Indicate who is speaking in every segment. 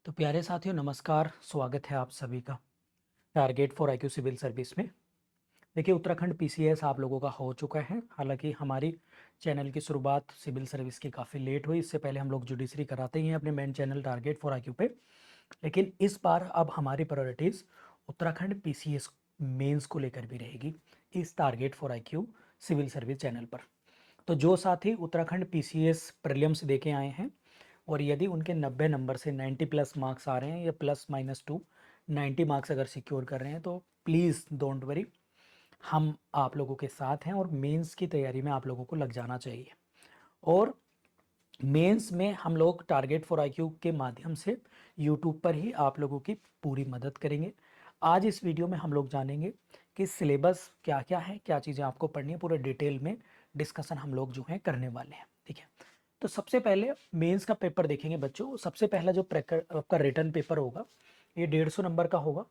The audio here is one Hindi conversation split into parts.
Speaker 1: तो प्यारे साथियों नमस्कार, स्वागत है आप सभी का target for IQ civil service में। देखिए उत्तराखंड पीसीएस आप लोगों का हो चुका है। हालांकि हमारी चैनल की शुरुआत सिविल सर्विस की काफ़ी लेट हुई। इससे पहले हम लोग जुडिशरी कराते ही हैं अपने main channel target for IQ पे। लेकिन इस बार अब हमारी प्रायोरिटीज़ उत्तराखंड पीसीएस मेंस को लेकर भी रहेगी इस target for IQ civil service channel पर। तो जो साथी उत्तराखंड पीसीएस प्रीलिम्स दे के आए हैं और यदि उनके 90 नंबर से 90 प्लस मार्क्स आ रहे हैं या +-2 90 मार्क्स अगर सिक्योर कर रहे हैं तो प्लीज़ डोंट वरी, हम आप लोगों के साथ हैं और मेंस की तैयारी में आप लोगों को लग जाना चाहिए। और मेंस में हम लोग टारगेट फॉर आईक्यू के माध्यम से यूट्यूब पर ही आप लोगों की पूरी मदद करेंगे। आज इस वीडियो में हम लोग जानेंगे कि सिलेबस क्या क्या है, क्या चीज़ें आपको पढ़नी है, पूरे डिटेल में डिस्कशन हम लोग जो है करने वाले हैं। ठीक है, तो सबसे पहले मेंस का पेपर देखेंगे बच्चों। सबसे पहला जो आपका रिटर्न पेपर होगा ये 150 नंबर का होगा,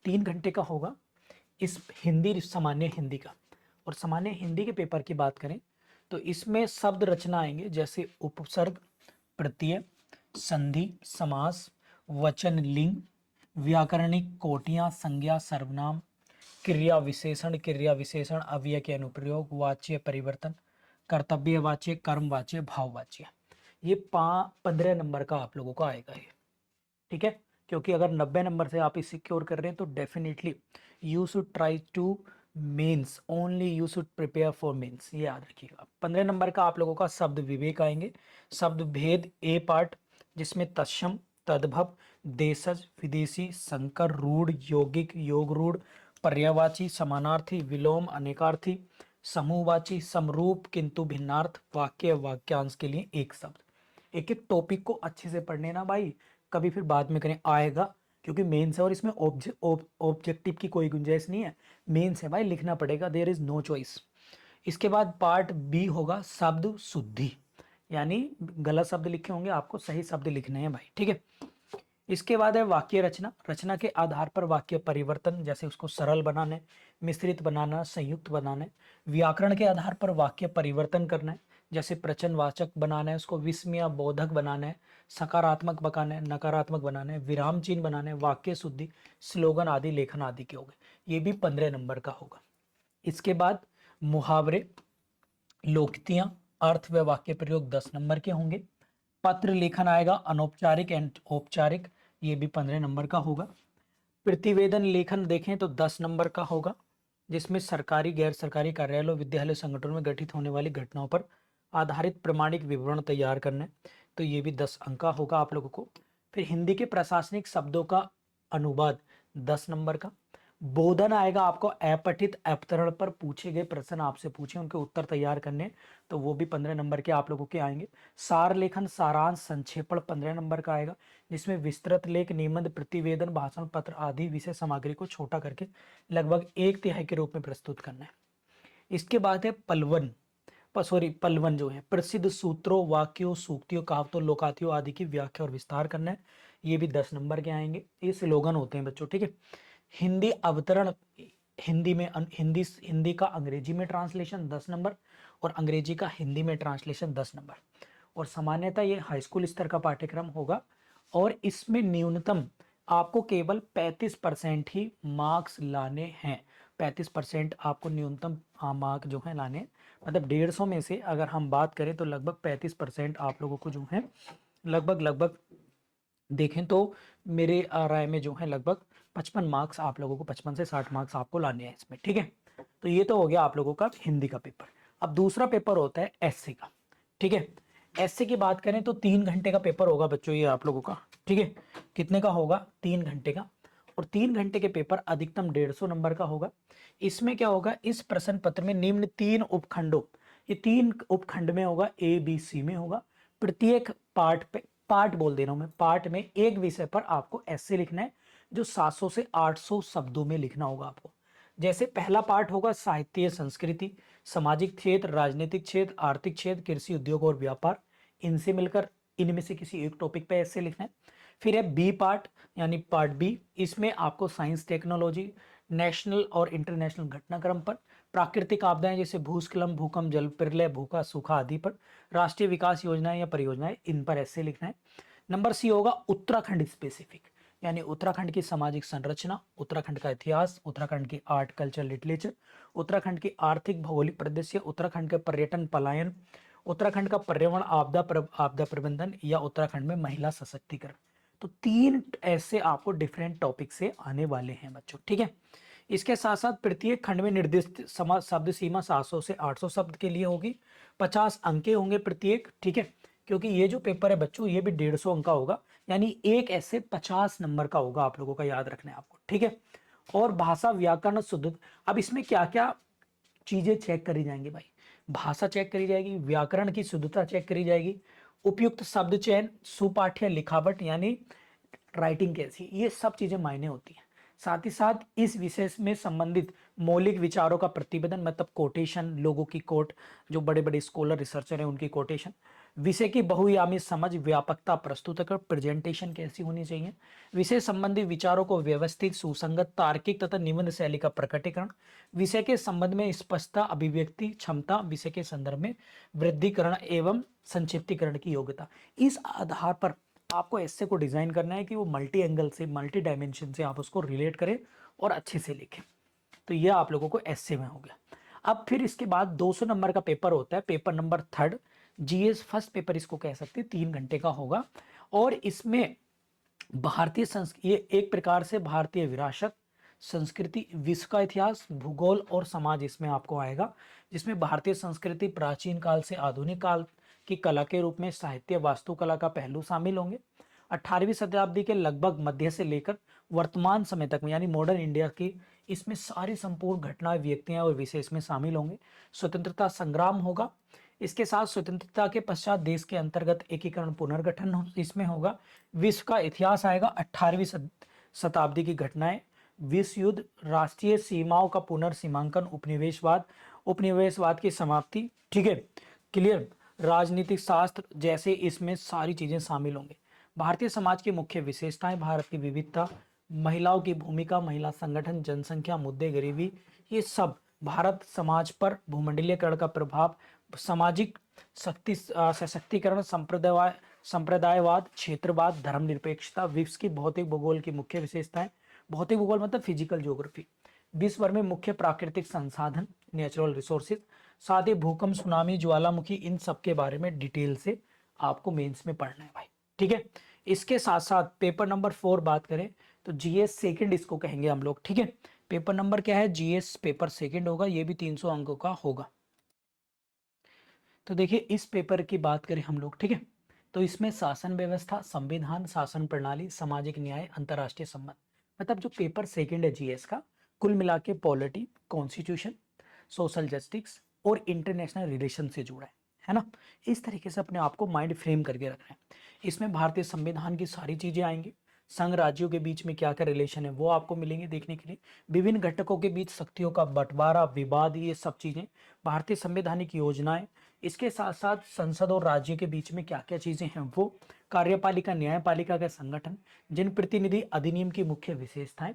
Speaker 1: 3 घंटे का होगा। इस हिंदी, सामान्य हिंदी का, और सामान्य हिंदी के पेपर की बात करें तो इसमें शब्द रचना आएंगे जैसे उपसर्ग, प्रत्यय, संधि, समास, वचन, लिंग, व्याकरणिक कोटियां, संज्ञा, सर्वनाम, क्रिया विशेषण, अव्यय के अनुप्रयोग, वाच्य परिवर्तन, कर्तव्यवाच्य, कर्मवाच्य, भाववाच्य। ये 15 नंबर का आप लोगों का आएगा ये। ठीक है, क्योंकि अगर 90 नंबर से आप इस सिक्योर कर रहे हैं तो definitely you should try to mains, only you should prepare for mains, ये याद रखिएगा। 15 नंबर का आप लोगों का शब्द विवेक आएंगे, शब्द भेद ए पार्ट, जिसमें तत्सम, तद्भव, देशज, विदेशी, संकर, रूढ़, यौगिक, योग रूढ़, पर्यायवाची, समानार्थी, विलोम, अनेकार्थी, समूहवाची, समरूप किंतु भिन्नार्थ, वाक्य, वाक्यांश के लिए एक शब्द। एक एक टॉपिक को अच्छे से पढ़ने ना भाई, कभी फिर बाद में करें आएगा, क्योंकि मेंस है और इसमें ऑब्जेक्टिव की कोई गुंजाइश नहीं है। मेंस है भाई, लिखना पड़ेगा, देयर इज नो चॉइस। इसके बाद पार्ट बी होगा शब्द शुद्धि, यानी गलत शब्द लिखे होंगे, आपको सही शब्द लिखने हैं भाई। ठीक है, इसके बाद है वाक्य रचना, रचना के आधार पर वाक्य परिवर्तन, जैसे उसको सरल बनाना, मिश्रित बनाना, संयुक्त बनाना। व्याकरण के आधार पर वाक्य परिवर्तन करना है, जैसे प्रश्नवाचक बनाना है, उसको विस्मय बोधक बनाना है, सकारात्मक बनाना है, नकारात्मक बनाना है, विराम चिन्ह बनाना है, वाक्य शुद्धि, स्लोगन आदि, लेखन आदि के हो गए। ये भी 15 नंबर का होगा। इसके बाद मुहावरे, लोकोक्तियां, अर्थ व वाक्य प्रयोग 10 नंबर के होंगे। पत्र लेखन आएगा, अनौपचारिक एंड औपचारिक, ये भी 15 नंबर का होगा। प्रतिवेदन लेखन देखें तो 10 नंबर का होगा, जिसमें सरकारी, गैर सरकारी कार्यालयों, विद्यालय, संगठनों में घटित होने वाली घटनाओं पर आधारित प्रमाणिक विवरण तैयार करना है, तो ये भी 10 अंक का होगा आप लोगों को। फिर हिंदी के प्रशासनिक शब्दों का अनुवाद 10 नंबर का। बोधन आएगा आपको, अपठित अवतरण पर पूछे गए प्रश्न आपसे पूछे उनके उत्तर तैयार करने, तो वो भी 15 नंबर के आप लोगों के आएंगे। सार लेखन, सारांश, संक्षेपण 15 नंबर का आएगा, जिसमें विस्तृत लेख, निबंध, प्रतिवेदन, भाषण पत्र आदि विषय सामग्री को छोटा करके लगभग 1/3 के रूप में प्रस्तुत करना है। इसके बाद है पलवन, पलवन जो है प्रसिद्ध सूत्रों, वाक्यों, सूक्तियों, कहावतों, लोकातियों आदि की व्याख्या और विस्तार करना है, ये भी 10 नंबर के आएंगे। ये स्लोगन होते हैं बच्चों। ठीक है, हिंदी अवतरण, हिंदी का अंग्रेजी में ट्रांसलेशन 10 नंबर, और अंग्रेजी का हिंदी में ट्रांसलेशन 10 नंबर। और सामान्यतः ये हाई स्कूल स्तर का पाठ्यक्रम होगा, और इसमें न्यूनतम आपको केवल 35% ही मार्क्स लाने हैं। 35% आपको न्यूनतम मार्क जो है लाने, मतलब 150 में से अगर हम बात करें तो लगभग 35% आप लोगों को जो है लगभग लगभग देखें तो मेरे राय में जो है लगभग 55 मार्क्स आप लोगों को, 55 से 60 मार्क्स आपको लाने हैं इसमें। ठीक है, तो ये तो हो गया आप लोगों का हिंदी का पेपर। अब दूसरा पेपर होता है एससी का। ठीक है, एससी की बात करें तो 3 घंटे का पेपर होगा बच्चों ये आप लोगों का। ठीक है, कितने का होगा? 3 घंटे का। और 3 घंटे के पेपर अधिकतम 150 नंबर का होगा। इसमें क्या होगा, इस प्रश्न पत्र में निम्न 3 उपखंडों, ये 3 उपखंड में होगा, ए बी सी में होगा। प्रत्येक पार्ट पे, पार्ट बोल दे रहा हूं मैं, पार्ट में एक विषय पर आपको ऐसे लिखना है जो 700 से 800 शब्दों में लिखना होगा आपको। जैसे पहला पार्ट होगा साहित्य संस्कृति, सामाजिक क्षेत्र, राजनीतिक क्षेत्र, आर्थिक क्षेत्र, कृषि, उद्योग और व्यापार, इनसे मिलकर इनमें से किसी एक टॉपिक पे ऐसे लिखना है। फिर है बी पार्ट, यानी पार्ट बी, इसमें आपको साइंस, टेक्नोलॉजी, नेशनल और इंटरनेशनल घटनाक्रम पर, प्राकृतिक आपदाएं जैसे भूस्खलन, भूकंप, जल प्रलय, भूखा, सूखा आदि पर, राष्ट्रीय विकास योजनाएं या परियोजनाएं, इन पर ऐसे लिखना है। नंबर सी होगा उत्तराखंड स्पेसिफिक, यानी उत्तराखंड की सामाजिक संरचना, उत्तराखंड का इतिहास, उत्तराखंड की आर्ट कल्चर लिटरेचर, उत्तराखंड की आर्थिक भौगोलिक परिदृश्य, उत्तराखंड के पर्यटन पलायन, उत्तराखंड का पर्यावरण आपदा प्रबंधन, या उत्तराखंड में महिला सशक्तिकरण। तो 3 ऐसे आपको डिफरेंट टॉपिक से आने वाले हैं बच्चों, ठीक है। इसके साथ साथ प्रत्येक खंड में निर्दिष्ट शब्द सीमा 700 से 800 शब्द के लिए होगी, 50 अंक होंगे प्रत्येक, ठीक है। क्योंकि ये जो पेपर है बच्चों ये भी 150 अंक का होगा, यानी एक ऐसे 50 नंबर का होगा, आप लोगों का याद रखना है आपको, ठीक है। और भाषा व्याकरण शुद्ध, अब इसमें क्या क्या चीजें चेक करी जाएंगी भाई, भाषा चेक करी जाएगी, व्याकरण की शुद्धता चेक करी जाएगी, उपयुक्त शब्द चयन, सुपाठ्य लिखावट यानी राइटिंग कैसी, ये सब चीजें मायने होती हैं। साथ ही साथ इस विषय में संबंधित मौलिक विचारों का प्रतिपादन, मतलब कोटेशन, लोगों की कोट, जो बड़े बड़े स्कॉलर रिसर्चर हैं उनकी कोटेशन, विषय की बहुआयामी समझ, व्यापकता, प्रस्तुत प्रेजेंटेशन कैसी होनी चाहिए, विषय संबंधी विचारों को व्यवस्थित, सुसंगत, तार्किक तथा निबंध शैली का प्रकटीकरण, विषय के संबंध में स्पष्टता, अभिव्यक्ति क्षमता, विषय के संदर्भ में वृद्धिकरण एवं संक्षिप्तीकरण की योग्यता। इस आधार पर आपको ऐसे को डिजाइन करना है कि वो मल्टी एंगल से, मल्टी डायमेंशन से आप उसको रिलेट करें और अच्छे से लिखें। तो ये आप लोगों को ऐसे में हो गया। अब फिर इसके बाद 200 नंबर का पेपर होता है, paper number 3, GS first paper इसको कह सकते हैं, 3 घंटे का होगा। और इसमें भारतीय ये एक प्रकार से भारतीय विरासत, संस्कृति, विश्व का इतिहास, भूगोल और समाज इसमें आपको आएगा, जिसमें भारतीय संस्कृति प्राचीन काल से आधुनिक काल की कला के रूप में साहित्य, वास्तुकला का पहलू शामिल होंगे। 18वीं शताब्दी के लगभग मध्य से लेकर वर्तमान समय तक में, यानी मॉडर्न इंडिया की, इसमें सारी संपूर्ण घटनाएं, व्यक्तियां और विषय इसमें शामिल होंगे। स्वतंत्रता संग्राम होगा, इसके साथ स्वतंत्रता के पश्चात देश के अंतर्गत एकीकरण पुनर्गठन इसमें होगा। विश्व का इतिहास आएगा, 18वीं शताब्दी की घटनाएं, विश्व युद्ध, राष्ट्रीय सीमाओं का पुनर्सीमांकन, उपनिवेशवाद की समाप्ति, ठीक है, क्लियर, राजनीतिक शास्त्र, जैसे इसमें सारी चीजें शामिल होंगे। भारतीय समाज की मुख्य विशेषताएं, भारत की विविधता, महिलाओं की भूमिका, महिला संगठन, जनसंख्या, मुद्दे, गरीबी, ये सब भारत समाज पर भूमंडलीयकरण का प्रभाव, सामाजिक सशक्तिकरण, संप्रदायवाद, क्षेत्रवाद, धर्मनिरपेक्षता, विश्व की भौतिक भूगोल की मुख्य विशेषताएं, भौतिक भूगोल मतलब फिजिकल ज्योग्राफी, विश्व भर में मुख्य प्राकृतिक संसाधन, नेचुरल रिसोर्सेज, साथ ही भूकंप, सुनामी, ज्वालामुखी, इन सब के बारे में डिटेल से आपको मेंस में पढ़ना है भाई, ठीक है। इसके साथ साथ पेपर नंबर 4 बात करें तो जीएस सेकंड इसको कहेंगे हम लोग, ठीक है। पेपर नंबर क्या है, जीएस पेपर सेकंड होगा, ये भी 300 अंकों का होगा। तो देखिए इस पेपर की बात करें हम लोग, ठीक है, तो इसमें शासन व्यवस्था, संविधान, शासन प्रणाली, सामाजिक न्याय, अंतर्राष्ट्रीय संबंध, मतलब जो पेपर सेकंड है जीएस का, कुल मिला के पॉलिटी, कॉन्स्टिट्यूशन, सोशल जस्टिस और इंटरनेशनल रिलेशन से जुड़ा है ना। इस तरीके से अपने आप को माइंड फ्रेम करके रखना है। इसमें भारतीय संविधान की सारी चीजें आएंगी, संघ राज्यों के बीच में क्या क्या रिलेशन है वो आपको मिलेंगे देखने के लिए, विभिन्न घटकों के बीच शक्तियों का बंटवारा, विवाद, ये सब चीजें, भारतीय संवैधानिक योजनाएं, इसके साथ साथ संसद और राज्य के बीच में क्या क्या चीजें हैं वो, कार्यपालिका, न्यायपालिका का संगठन, जनप्रतिनिधि अधिनियम की मुख्य विशेषताएं,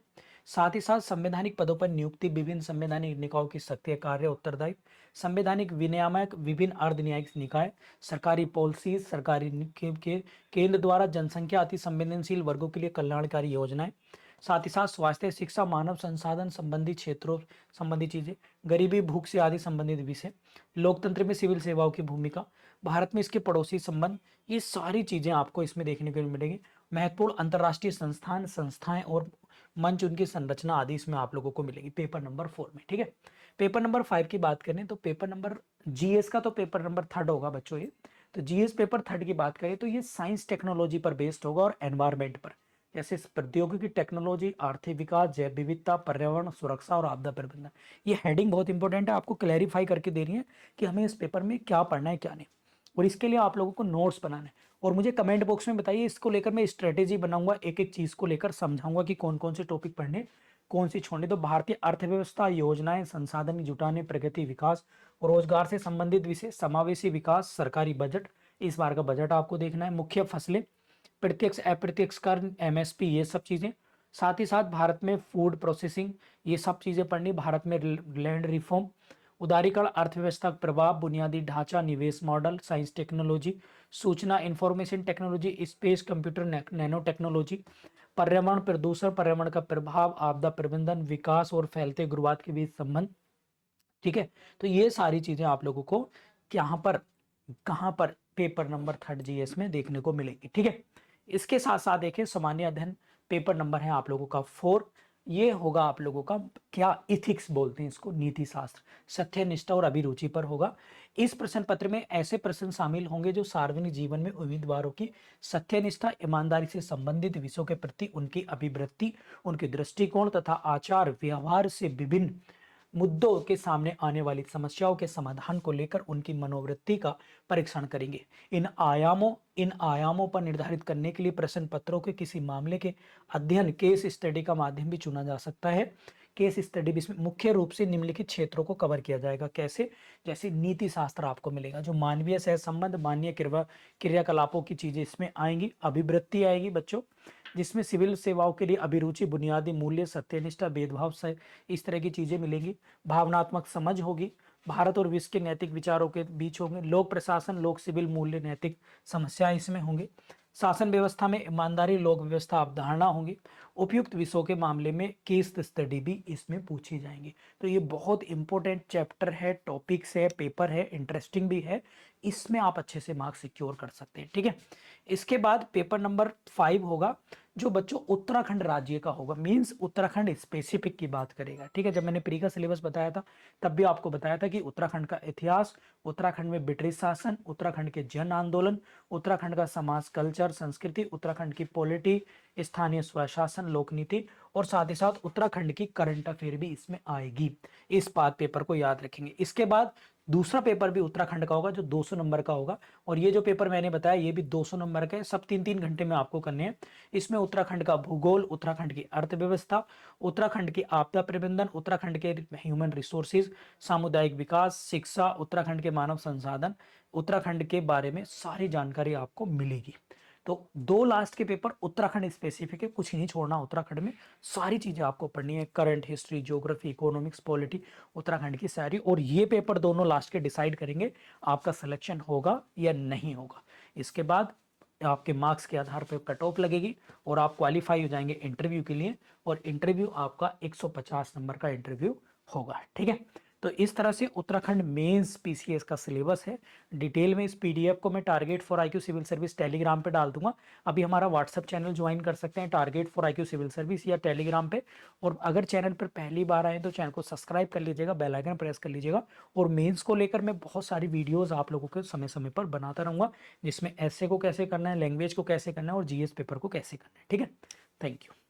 Speaker 1: साथ ही साथ संवैधानिक पदों पर नियुक्ति, विभिन्न संवैधानिक निकायों की सक्रिय कार्य उत्तरदायित्व, संवैधानिक विनियामक, विभिन्न अर्धन्यायिक निकाय, सरकारी पॉलिसी, सरकारी के केंद्र द्वारा जनसंख्या अति संवेदनशील वर्गों के लिए कल्याणकारी योजनाएं, साथ ही साथ स्वास्थ्य, शिक्षा, मानव संसाधन संबंधी क्षेत्रों संबंधी चीजें, गरीबी, भूख से आदि संबंधित विषय, लोकतंत्र में सिविल सेवाओं की भूमिका, भारत में इसके पड़ोसी संबंध, ये सारी चीजें आपको इसमें देखने को मिलेंगी। महत्वपूर्ण अंतर्राष्ट्रीय संस्थाएं और मंच, उनकी संरचना आदि इसमें आप लोगों को मिलेगी पेपर नंबर 4 में, ठीक है। पेपर नंबर 5 की बात करें तो पेपर नंबर जीएस का तो पेपर नंबर 3 होगा बच्चों ये। तो जीएस पेपर 3 की बात करें तो ये साइंस टेक्नोलॉजी पर बेस्ड होगा और एनवायरमेंट पर, जैसे प्रौद्योगिकी, टेक्नोलॉजी, आर्थिक विकास, जैव विविधता, पर्यावरण सुरक्षा और आपदा प्रबंधन। ये हेडिंग बहुत इंपॉर्टेंट है, आपको क्लैरिफाई करके दे रही है कि हमें इस पेपर में क्या पढ़ना है क्या नहीं, और इसके लिए आप लोगों को नोट्स बनाना है। और मुझे कमेंट बॉक्स में बताइए, इसको लेकर मैं स्ट्रेटेजी बनाऊंगा, एक एक चीज को लेकर समझाऊंगा कि कौन कौन से टॉपिक पढ़ने, कौन सी छोड़ने। तो भारतीय अर्थव्यवस्था, योजनाएं, संसाधन जुटाने, प्रगति, विकास, रोजगार से संबंधित विषय, समावेशी विकास, सरकारी बजट, इस बार का बजट आपको देखना है, मुख्य फसलें, प्रत्यक्ष अप्रत्यक्ष कर, एमएसपी, ये सब चीजें, साथ ही साथ भारत में फूड प्रोसेसिंग, ये सब चीजें पढ़नी, भारत में लैंड रिफॉर्म, उदारीकरण, अर्थव्यवस्था का प्रभाव, बुनियादी ढांचा, निवेश मॉडल, साइंस टेक्नोलॉजी, सूचना information technology, space computer, nano technology, पर्यावरण प्रदूषण, पर्यावरण का प्रभाव, आपदा प्रबंधन, विकास और फैलते उग्रवाद के बीच संबंध। ठीक है, तो ये सारी चीजें आप लोगों को कहां पर पेपर नंबर 3 जीएस में देखने को मिलेगी। ठीक है, इसके साथ साथ देखें सामान्य अध्ययन पेपर नंबर है आप लोगों का 4, ये होगा आप लोगों का क्या, इथिक्स बोलते हैं इसको, नीति शास्त्र, सत्यनिष्ठा और अभिरुचि पर होगा। इस प्रश्न पत्र में ऐसे प्रश्न शामिल होंगे जो सार्वजनिक जीवन में उम्मीदवारों की सत्यनिष्ठा, ईमानदारी से संबंधित विषयों के प्रति उनकी अभिवृत्ति, उनके दृष्टिकोण तथा आचार व्यवहार से विभिन्न मुद्दों के सामने आने वाली समस्याओं के समाधान को लेकर उनकी मनोवृत्ति का परीक्षण करेंगे। इन आयामों पर निर्धारित करने के लिए प्रश्न पत्रों के किसी मामले के अध्ययन केस स्टडी का माध्यम भी चुना जा सकता है। केस स्टडी भी इसमें मुख्य रूप से निम्नलिखित क्षेत्रों को कवर किया जाएगा। कैसे? जैसे नीति शास्त्र आपको मिलेगा, जो मानवीय सह संबंध, मानवीय क्रियाकलापों की चीजें इसमें आएंगी। अभिवृत्ति आएगी बच्चों, जिसमें सिविल सेवाओं के लिए अभिरुचि, बुनियादी मूल्य, सत्यनिष्ठा, भेदभाव से इस तरह की चीजें मिलेंगी। भावनात्मक समझ होगी, भारत और विश्व के नैतिक विचारों के बीच होंगे। लोक प्रशासन, लोक सिविल मूल्य, नैतिक समस्याएं इसमें होंगी। शासन व्यवस्था में ईमानदारी, लोक व्यवस्था अवधारणा होंगी। उपयुक्त विषयों के मामले में केस स्टडी भी इसमें पूछी जाएंगी। तो ये बहुत इंपॉर्टेंट चैप्टर है, टॉपिक्स है, पेपर है, इंटरेस्टिंग भी है, इसमें आप अच्छे से मार्क्स सिक्योर कर सकते हैं। ठीक है, इसके बाद पेपर नंबर 5 होगा, जो बच्चों उत्तराखंड राज्य का होगा, मींस उत्तराखंड स्पेसिफिक की बात करेगा। ठीक है, जब मैंने प्री का सिलेबस बताया था तब भी आपको बताया था कि उत्तराखंड का इतिहास, उत्तराखंड में ब्रिटिश शासन, उत्तराखंड के जन आंदोलन, उत्तराखंड का समाज, कल्चर, संस्कृति, उत्तराखंड की पॉलिटी, स्थानीय स्वशासन, लोक नीति, और साथ ही साथ उत्तराखंड की करंट अफेयर भी इसमें आएगी। इस बात पेपर को याद रखेंगे। इसके बाद दूसरा पेपर भी उत्तराखंड का होगा, जो 200 नंबर का होगा, और ये जो पेपर मैंने बताया ये भी 200 नंबर का है। सब 3-3 घंटे में आपको करने हैं। इसमें उत्तराखंड का भूगोल, उत्तराखंड की अर्थव्यवस्था, उत्तराखंड की आपदा प्रबंधन, उत्तराखंड के ह्यूमन रिसोर्सेज, सामुदायिक विकास, शिक्षा, उत्तराखंड के मानव संसाधन, उत्तराखंड के बारे में सारी जानकारी आपको मिलेगी। तो 2 लास्ट के पेपर उत्तराखंड स्पेसिफिक है, कुछ नहीं छोड़ना उत्तराखंड में, सारी चीजें आपको पढ़नी है, current history, geography, economics, polity, Uttarakhand की सारी। और ये पेपर दोनों लास्ट के डिसाइड करेंगे आपका सिलेक्शन होगा या नहीं होगा। इसके बाद आपके मार्क्स के आधार पर कट ऑफ लगेगी और आप क्वालिफाई हो जाएंगे इंटरव्यू के लिए, और इंटरव्यू आपका 150 नंबर का इंटरव्यू होगा। ठीक है, तो इस तरह से उत्तराखंड मेंस पीसीएस का सिलेबस है। डिटेल में इस पीडीएफ को मैं target for IQ civil service Telegram पे डाल दूंगा। अभी हमारा व्हाट्सएप चैनल ज्वाइन कर सकते हैं, target for IQ civil service, या टेलीग्राम पे। और अगर चैनल पर पहली बार आए तो चैनल को सब्सक्राइब कर लीजिएगा, बेल आइकन प्रेस कर लीजिएगा। और मेंस को लेकर मैं बहुत सारी वीडियोस आप लोगों को समय समय पर बनाता रहूंगा, जिसमें ऐसे को कैसे करना है, लैंग्वेज को कैसे करना है, और जीएस पेपर को कैसे करना है। ठीक है, थैंक यू।